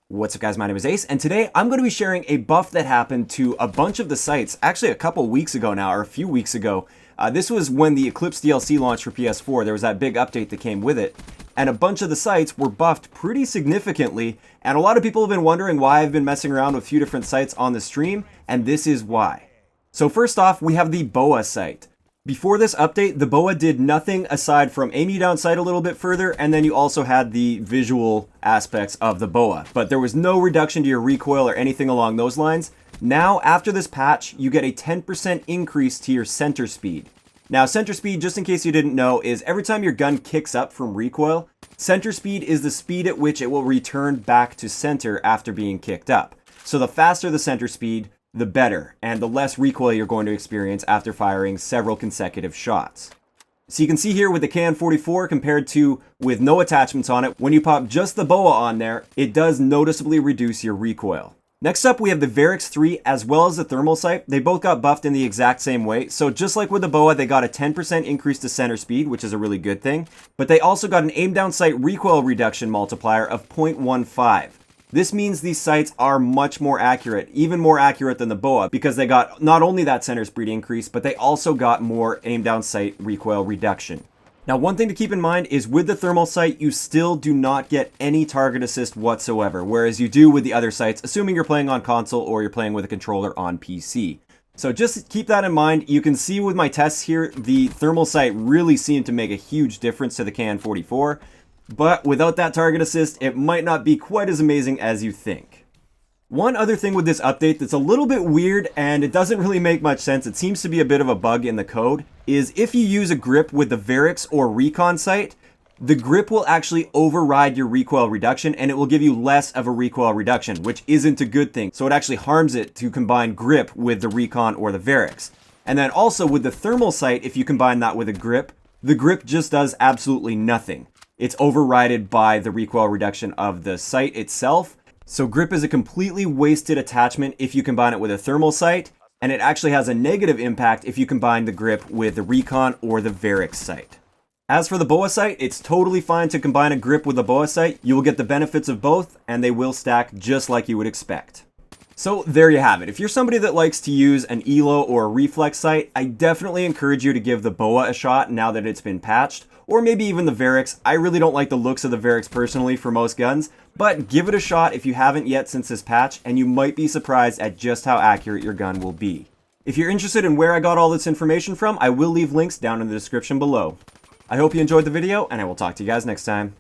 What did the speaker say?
What's up guys, my name is Ace, and today I'm going to be sharing a buff that happened to a bunch of the sites, actually a couple weeks ago now, or a few weeks ago. This was when the Eclipse DLC launched for PS4, there was that big update that came with it, and a bunch of the sites were buffed pretty significantly, and a lot of people have been wondering why I've been messing around with a few different sites on the stream, and this is why. So first off, we have the BOA site. Before this update, the BOA did nothing aside from aim you down sight a little bit further, and then you also had the visual aspects of the BOA. But there was no reduction to your recoil or anything along those lines. Now, after this patch, you get a 10% increase to your center speed. Now, center speed, just in case you didn't know, is every time your gun kicks up from recoil, center speed is the speed at which it will return back to center after being kicked up. So the faster the center speed, the better, and the less recoil you're going to experience after firing several consecutive shots. So you can see here with the KN-44 compared to with no attachments on it, when you pop just the BOA on there, it does noticeably reduce your recoil. Next up, we have the VARIX 3 as well as the thermal sight. They both got buffed in the exact same way. So just like with the BOA, they got a 10% increase to center speed, which is a really good thing. But they also got an aim down sight recoil reduction multiplier of 0.15. This means these sights are much more accurate, even more accurate than the BOA, because they got not only that center speed increase, but they also got more aim down sight recoil reduction. Now, one thing to keep in mind is with the thermal sight, you still do not get any target assist whatsoever, whereas you do with the other sights, assuming you're playing on console or you're playing with a controller on PC. So just keep that in mind. You can see with my tests here, the thermal sight really seemed to make a huge difference to the KN-44. But without that target assist, it might not be quite as amazing as you think. One other thing with this update that's a little bit weird and it doesn't really make much sense, it seems to be a bit of a bug in the code, is if you use a grip with the VARIX or Recon sight, the grip will actually override your recoil reduction and it will give you less of a recoil reduction, which isn't a good thing. So it actually harms it to combine grip with the Recon or the VARIX. And then also with the thermal sight, if you combine that with a grip, the grip just does absolutely nothing. It's overridden by the recoil reduction of the sight itself. So grip is a completely wasted attachment if you combine it with a thermal sight, and it actually has a negative impact if you combine the grip with the Recon or the VARIX sight. As for the BOA sight, it's totally fine to combine a grip with the BOA sight. You will get the benefits of both, and they will stack just like you would expect. So there you have it. If you're somebody that likes to use an ELO or a reflex sight, I definitely encourage you to give the BOA a shot now that it's been patched, or maybe even the VARIX. I really don't like the looks of the VARIX personally for most guns, but give it a shot if you haven't yet since this patch, and you might be surprised at just how accurate your gun will be. If you're interested in where I got all this information from, I will leave links down in the description below. I hope you enjoyed the video, and I will talk to you guys next time.